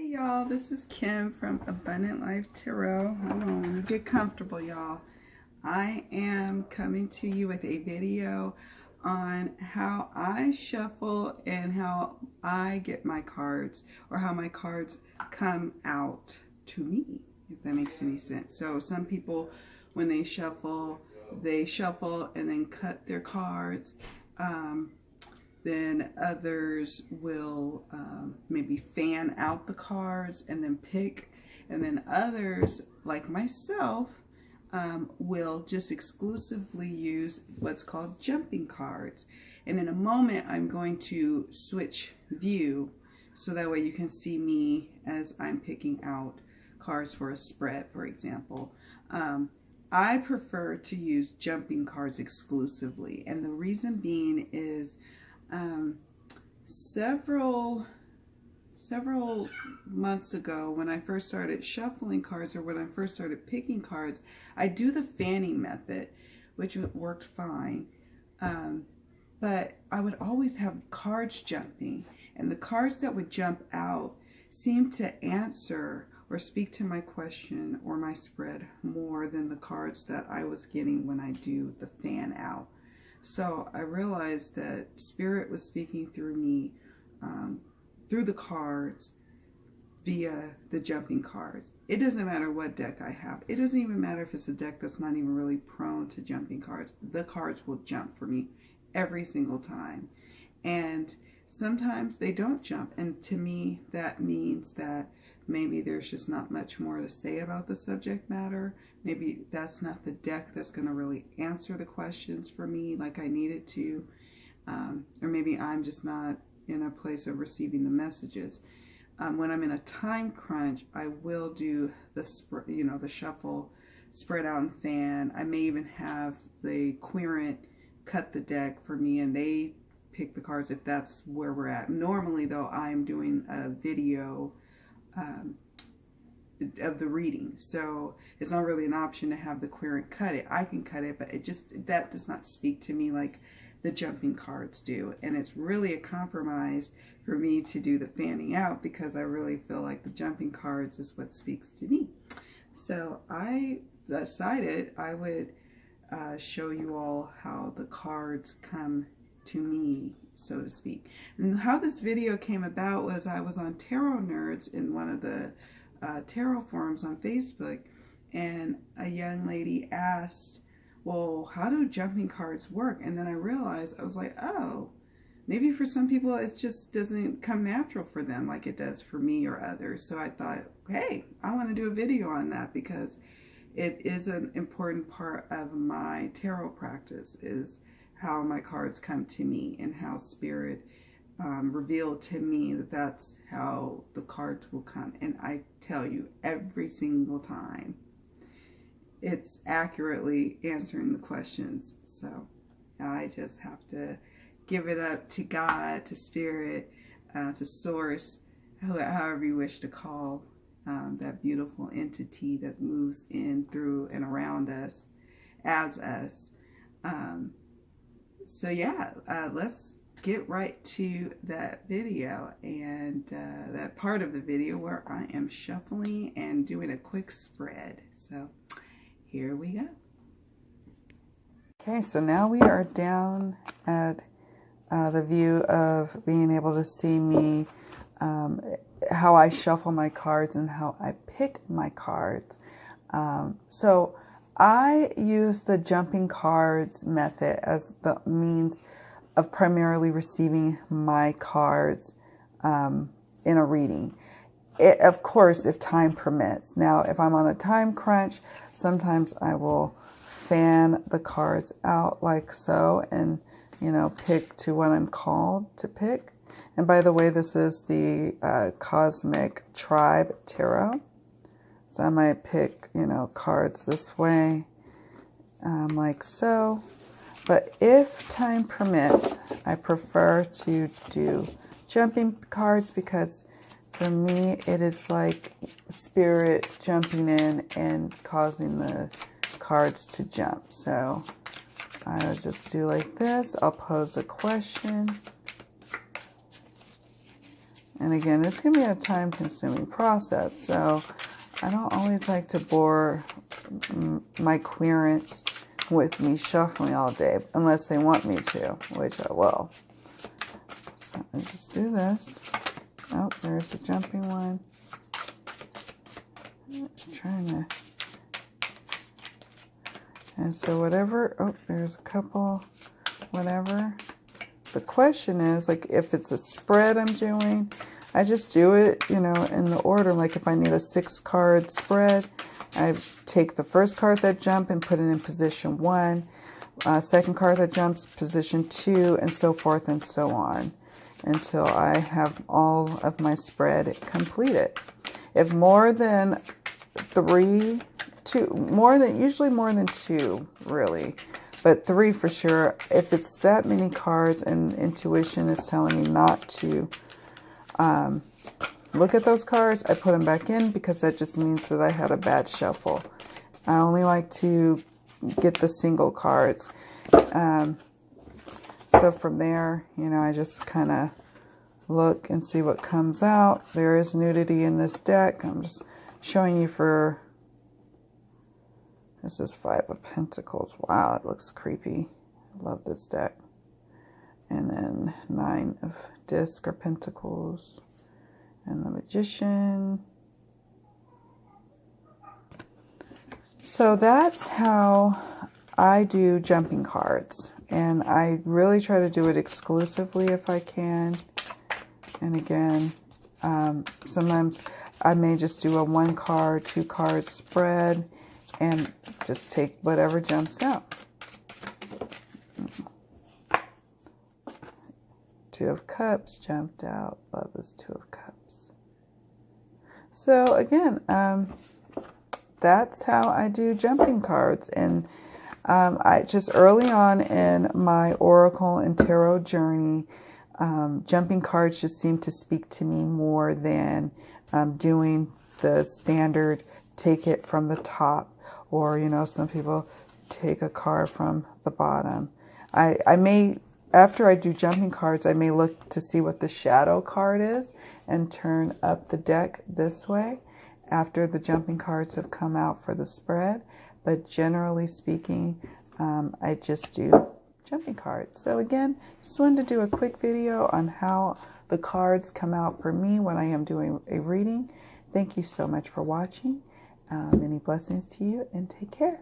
Hey y'all, this is Kim from Abundant Life Tarot. Hold on, get comfortable y'all. I am coming to you with a video on how I shuffle and how I get my cards, or how my cards come out to me, if that makes any sense. So some people, when they shuffle and then cut their cards. Then others will maybe fan out the cards and then pick. And then others, like myself, will just exclusively use what's called jumping cards. And in a moment, I'm going to switch view so that way you can see me as I'm picking out cards for a spread, for example. I prefer to use jumping cards exclusively. And the reason being is several months ago, when I first started shuffling cards, or when I first started picking cards, I do the fanning method, which worked fine. But I would always have cards jumping, and the cards that would jump out seemed to answer or speak to my question or my spread more than the cards that I was getting when I do the fan out. So I realized that Spirit was speaking through me, through the cards, via the jumping cards. It doesn't matter what deck I have. It doesn't even matter if it's a deck that's not even really prone to jumping cards. The cards will jump for me every single time. And sometimes they don't jump. And to me, that means that maybe there's just not much more to say about the subject matter. Maybe that's not the deck that's going to really answer the questions for me like I need it to. Or maybe I'm just not in a place of receiving the messages. When I'm in a time crunch, I will do the shuffle, spread out and fan. I may even have the querent cut the deck for me and they pick the cards if that's where we're at. Normally though, I'm doing a video of the reading, so it's not really an option to have the querent cut it. I can cut it, but that does not speak to me like the jumping cards do. And it's really a compromise for me to do the fanning out, because I really feel like the jumping cards is what speaks to me. So I decided I would show you all how the cards come to me, so to speak. And how this video came about was I was on Tarot Nerds in one of the tarot forums on Facebook, and a young lady asked, well, how do jumping cards work? And then I realized, I was like, oh, maybe for some people it just doesn't come natural for them like it does for me or others. So I thought, hey, I want to do a video on that, because it is an important part of my tarot practice, is how my cards come to me and how Spirit revealed to me that that's how the cards will come. And I tell you, every single time it's accurately answering the questions. So I just have to give it up to God, to Spirit, to Source, however you wish to call that beautiful entity that moves in, through, and around us, as us. So yeah, let's get right to that video, and that part of the video where I am shuffling and doing a quick spread. So here we go. Okay, so now we are down at the view of being able to see me, how I shuffle my cards and how I pick my cards. So I use the jumping cards method as the means of primarily receiving my cards in a reading. Of course, if time permits. Now, if I'm on a time crunch, sometimes I will fan the cards out like so and, pick to what I'm called to pick. And by the way, this is the Cosmic Tribe Tarot. So I might pick, cards this way, like so. But if time permits, I prefer to do jumping cards, because for me, it is like Spirit jumping in and causing the cards to jump. So I'll just do like this. I'll pose a question. And again, this can be a time-consuming process, so I don't always like to bore my querents with me shuffling all day, unless they want me to, which I will. So I just do this. Oh, there's a jumping one. Just trying to... And so whatever... Oh, there's a couple, whatever. The question is, like, if it's a spread I'm doing, I just do it, you know, in the order. Like, if I need a 6-card spread, I take the first card that jumped and put it in position 1, second card that jumps, position 2, and so forth and so on, until I have all of my spread completed. If more than 3, 2, usually more than 2, really. But 3 for sure. If it's that many cards and intuition is telling me not to look at those cards, I put them back in, because that just means that I had a bad shuffle. I only like to get the single cards. So from there, you know, I just kind of look and see what comes out. There is nudity in this deck. I'm just showing you for... This is 5 of Pentacles. Wow, it looks creepy. I love this deck. And then 9 of Disc or Pentacles. And the Magician. So that's how I do jumping cards. And I really try to do it exclusively if I can. And again, sometimes I may just do a 1 card, 2 card spread, and just take whatever jumps out. 2 of Cups jumped out. Love this 2 of Cups. So again, that's how I do jumping cards. And I just early on in my Oracle and Tarot journey, jumping cards just seemed to speak to me more than doing the standard take it from the top. Or, you know, some people take a card from the bottom. I may, after I do jumping cards, I may look to see what the shadow card is and turn up the deck this way after the jumping cards have come out for the spread. But generally speaking, I just do jumping cards. So again, just wanted to do a quick video on how the cards come out for me when I am doing a reading. Thank you so much for watching. Many blessings to you, and take care.